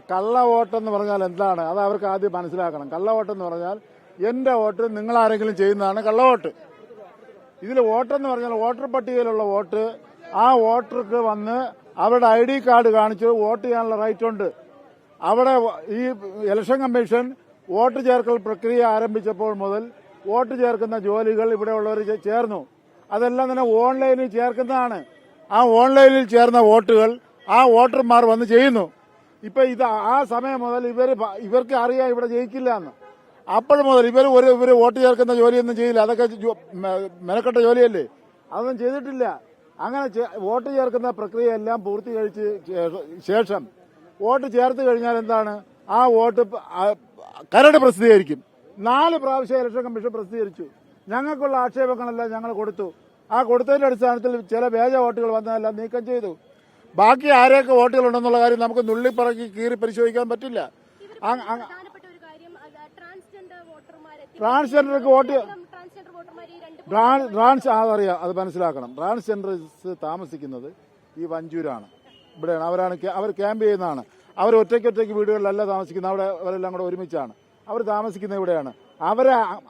കള്ള വോട്ടെന്ന് പറഞ്ഞാൽ എന്താണ്? അത് അവർക്ക് ആദ്യം മനസ്സിലാക്കണം. കള്ള വോട്ടെന്ന് പറഞ്ഞാൽ എന്റെ വോട്ട് നിങ്ങളാരെങ്കിലും ചെയ്യുന്നതാണ് കള്ളവോട്ട്. ഇതിൽ വോട്ടെന്ന് പറഞ്ഞാൽ വോട്ടർ പട്ടികയിലുള്ള വോട്ട് ആ വോട്ടർക്ക് വന്ന് അവരുടെ ID കാർഡ് കാണിച്ച് വോട്ട് ചെയ്യാനുള്ള റൈറ്റ് ഉണ്ട്. അവിടെ ഈ ഇലക്ഷൻ കമ്മീഷൻ വോട്ട് ചേർക്കൽ പ്രക്രിയ ആരംഭിച്ചപ്പോൾ മുതൽ വോട്ട് ചേർക്കുന്ന ജോലികൾ ഇവിടെയുള്ളവർ ചേർന്നു. അതെല്ലാം തന്നെ ഓൺലൈനിൽ ചേർക്കുന്നതാണ്. ആ ഓൺലൈനിൽ ചേർന്ന വോട്ടുകൾ ആ വോട്ടർമാർ വന്ന് ചെയ്യുന്നു. ഇപ്പൊ ഇത് ആ സമയം മുതൽ ഇവർക്ക് അറിയാം ഇവിടെ ജയിക്കില്ല എന്ന്. അപ്പോൾ മുതൽ ഇവർ വോട്ട് ചേർക്കുന്ന ജോലിയൊന്നും ചെയ്യില്ല. അതൊക്കെ മെനക്കെട്ട ജോലിയല്ലേ, അതൊന്നും ചെയ്തിട്ടില്ല. അങ്ങനെ വോട്ട് ചേർക്കുന്ന പ്രക്രിയ എല്ലാം പൂർത്തീകരിച്ച് ശേഷം വോട്ട് ചേർത്ത് കഴിഞ്ഞാൽ എന്താണ്, ആ വോട്ട് കരട് പ്രസിദ്ധീകരിക്കും. 4 പ്രാവശ്യം ഇലക്ഷൻ കമ്മീഷൻ പ്രസിദ്ധീകരിച്ചു. ഞങ്ങൾക്കുള്ള ആക്ഷേപങ്ങളെല്ലാം ഞങ്ങൾ കൊടുത്തു. ആ കൊടുത്തതിന്റെ അടിസ്ഥാനത്തിൽ ചില വ്യാജ വോട്ടുകൾ വന്നതെല്ലാം നീക്കം ചെയ്തു. ബാക്കി ആരെയൊക്കെ വോട്ടുകളുണ്ടെന്നുള്ള കാര്യം നമുക്ക് നുള്ളിപ്പറക്കി കീറി പരിശോധിക്കാൻ പറ്റില്ല. ട്രാൻസ്ജെൻഡർക്ക് വോട്ട് അതറിയാം, അത് മനസ്സിലാക്കണം. ട്രാൻസ്ജെൻഡേഴ്സ് താമസിക്കുന്നത് ഈ വഞ്ചൂരാണ്, ഇവിടെയാണ്. അവർ ക്യാമ്പ് ചെയ്യുന്നതാണ്. അവർ ഒറ്റയ്ക്ക് വീടുകളിലല്ല താമസിക്കുന്നത്. അവിടെ അവരെല്ലാം കൂടെ ഒരുമിച്ചാണ് അവർ താമസിക്കുന്നത്. ഇവിടെയാണ്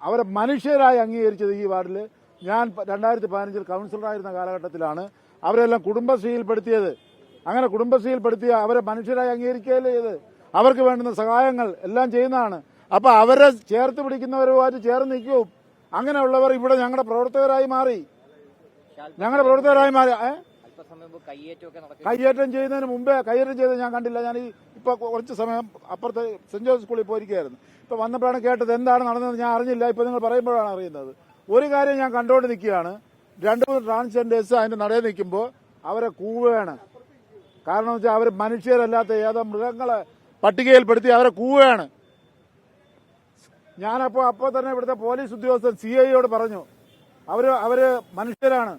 അവരെ മനുഷ്യരായി അംഗീകരിച്ചത്. ഈ വാർഡിൽ ഞാൻ 2015 കൗൺസിലറായിരുന്ന കാലഘട്ടത്തിലാണ് അവരെല്ലാം കുടുംബശ്രീയിൽപ്പെടുത്തിയത്. അങ്ങനെ കുടുംബശ്രീയിൽപ്പെടുത്തിയ അവരെ മനുഷ്യരായി അംഗീകരിക്കുകയല്ലേ ചെയ്ത്. അവർക്ക് വേണ്ടുന്ന സഹായങ്ങൾ എല്ലാം ചെയ്യുന്നതാണ്. അപ്പൊ അവരെ ചേർത്ത് പിടിക്കുന്നവരുമായിട്ട് ചേർന്ന് നിൽക്കും. അങ്ങനെയുള്ളവർ ഇവിടെ ഞങ്ങളുടെ പ്രവർത്തകരായി മാറി. കയ്യേറ്റം ചെയ്യുന്നതിന് മുമ്പേ കയ്യേറ്റം ചെയ്ത് ഞാൻ കണ്ടില്ല. ഞാൻ ഇപ്പൊ കുറച്ച് സമയം അപ്പുറത്തെ സെന്റ് ജോസഫ് സ്കൂളിൽ പോയിരിക്കുകയായിരുന്നു. ഇപ്പൊ വന്നപ്പോഴാണ് കേട്ടത്. എന്താണ് നടന്നത് ഞാൻ അറിഞ്ഞില്ല. ഇപ്പൊ നിങ്ങൾ പറയുമ്പോഴാണ് അറിയുന്നത്. ഒരു കാര്യം ഞാൻ കണ്ടുകൊണ്ട് നിൽക്കുകയാണ്. 2-3 ട്രാൻസ്ജെൻഡേഴ്സ് അതിന്റെ നടയിൽ നിൽക്കുമ്പോൾ അവരെ കൂവുകയാണ്. കാരണം വെച്ചാൽ അവർ മനുഷ്യരല്ലാത്ത ഏതോ മൃഗങ്ങളെ പട്ടികയിൽപ്പെടുത്തി അവരെ കൂവുകയാണ്. അപ്പോൾ തന്നെ ഇവിടുത്തെ പോലീസ് ഉദ്യോഗസ്ഥൻ CIയോട് പറഞ്ഞു, അവര് മനുഷ്യരാണ്.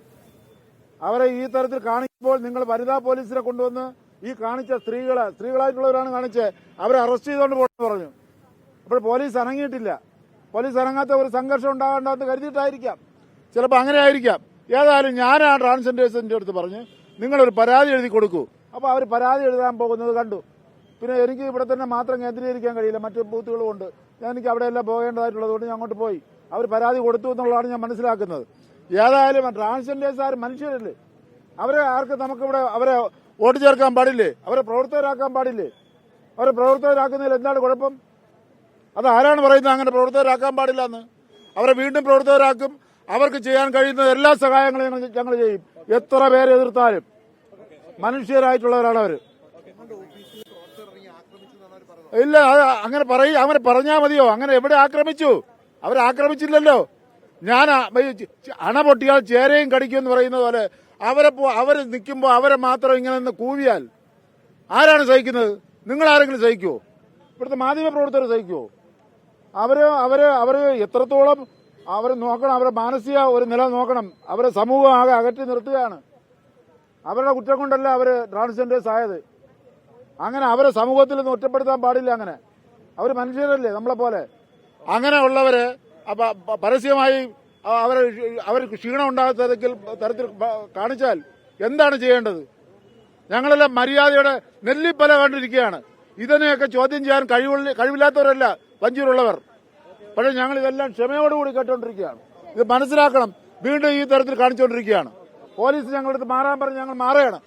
അവരെ ഈ തരത്തിൽ കാണിക്കുമ്പോൾ നിങ്ങൾ വനിതാ പോലീസിനെ കൊണ്ടുവന്ന് ഈ കാണിച്ച സ്ത്രീകളായിട്ടുള്ളവരാണ് കാണിച്ചത്, അവരെ അറസ്റ്റ് ചെയ്തുകൊണ്ട് പോകണമെന്ന് പറഞ്ഞു. അപ്പോൾ പോലീസ് അനങ്ങിയിട്ടില്ല. പോലീസ് ഇറങ്ങാത്ത ഒരു സംഘർഷം ഉണ്ടാകണ്ടെന്ന് കരുതിയിട്ടായിരിക്കാം, ചിലപ്പോൾ അങ്ങനെ ആയിരിക്കാം. ഏതായാലും ഞാൻ ആ ട്രാൻസ്ജെൻഡേഴ്സിന്റെ അടുത്ത് പറഞ്ഞ് നിങ്ങളൊരു പരാതി എഴുതി കൊടുക്കൂ. അപ്പോൾ അവർ പരാതി എഴുതാൻ പോകുന്നത് കണ്ടു. പിന്നെ എനിക്ക് ഇവിടെ തന്നെ മാത്രം കേന്ദ്രീകരിക്കാൻ കഴിയില്ല, മറ്റു ബൂത്തുകളും ഉണ്ട്. എനിക്ക് അവിടെയെല്ലാം പോകേണ്ടതായിട്ടുള്ളതുകൊണ്ട് ഞാൻ അങ്ങോട്ട് പോയി. അവർ പരാതി കൊടുത്തു എന്നുള്ളതാണ് ഞാൻ മനസ്സിലാക്കുന്നത്. ഏതായാലും ട്രാൻസ്ജെൻഡേഴ്സ് ആരും മനുഷ്യരല്ലേ. നമുക്കിവിടെ അവരെ വോട്ട് ചേർക്കാൻ പാടില്ലേ? അവരെ പ്രവർത്തകരാക്കാൻ പാടില്ലേ? അവരെ പ്രവർത്തകരാക്കുന്നതിൽ എന്താണ് കുഴപ്പം? അത് ആരാണ് പറയുന്നത് അങ്ങനെ പ്രവർത്തകരാക്കാൻ പാടില്ല എന്ന്? അവരെ വീണ്ടും പ്രവർത്തകരാക്കും. അവർക്ക് ചെയ്യാൻ കഴിയുന്ന എല്ലാ സഹായങ്ങളും ഞങ്ങൾ ചെയ്യും. എത്ര പേരെ എതിർത്താലും മനുഷ്യരായിട്ടുള്ളവരാണ് അവർ. ഇല്ല, അത് അങ്ങനെ പറഞ്ഞാൽ മതിയോ? അങ്ങനെ എവിടെ ആക്രമിച്ചു? അവരാക്രമിച്ചില്ലല്ലോ. ഞാൻ അണ പൊട്ടിയാൽ ചേരയും കടിക്കുമെന്ന് പറയുന്നത് പോലെ അവർ നിൽക്കുമ്പോൾ അവരെ മാത്രം ഇങ്ങനെ നിന്ന് കൂവിയാൽ ആരാണ് സഹിക്കുന്നത്? നിങ്ങൾ ആരെങ്കിലും സഹിക്കുമോ? ഇവിടുത്തെ മാധ്യമ പ്രവർത്തകർ സഹിക്കുമോ? അവര് എത്രത്തോളം അവർ നോക്കണം, അവരെ മാനസിക ഒരു നില നോക്കണം. അവരെ സമൂഹം ആകെ അകറ്റി നിർത്തുകയാണ്. അവരുടെ കുറ്റം കൊണ്ടല്ല അവര് ട്രാൻസ്ജെൻഡേഴ്സ് ആയത്. അങ്ങനെ അവരെ സമൂഹത്തിൽ നിന്ന് ഒറ്റപ്പെടുത്താൻ പാടില്ല. അങ്ങനെ അവർ മനുഷ്യരല്ലേ നമ്മളെ പോലെ. അങ്ങനെ ഉള്ളവരെ പരസ്യമായി അവർക്ക് ക്ഷീണം ഉണ്ടാകാത്ത തരത്തിൽ കാണിച്ചാൽ എന്താണ് ചെയ്യേണ്ടത്? ഞങ്ങളെല്ലാം മര്യാദയുടെ നെല്ലിപ്പല കണ്ടിരിക്കുകയാണ്. ഇതിനെയൊക്കെ ചോദ്യം ചെയ്യാൻ കഴിവില്ലാത്തവരല്ല വഞ്ചൂരുള്ളവർ. പക്ഷേ ഞങ്ങൾ ഇതെല്ലാം ക്ഷമയോടുകൂടി കേട്ടുകൊണ്ടിരിക്കുകയാണ്. ഇത് മനസ്സിലാക്കണം. വീണ്ടും ഈ തരത്തിൽ കാണിച്ചുകൊണ്ടിരിക്കുകയാണ്. പോലീസ് ഞങ്ങളുടെ അടുത്ത് മാറാൻ പറഞ്ഞ് ഞങ്ങൾ മാറുകയാണ്.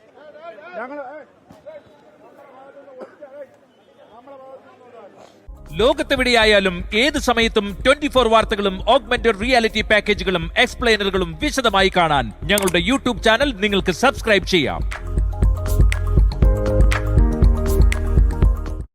ലോകത്തെവിടെയായാലും ഏത് സമയത്തും 24 വാർത്തകളും ഓഗ്മെന്റഡ് റിയാലിറ്റി പാക്കേജുകളും എക്സ്പ്ലെയിനറുകളും വിശദമായി കാണാൻ ഞങ്ങളുടെ യൂട്യൂബ് ചാനൽ നിങ്ങൾക്ക് സബ്സ്ക്രൈബ് ചെയ്യാം.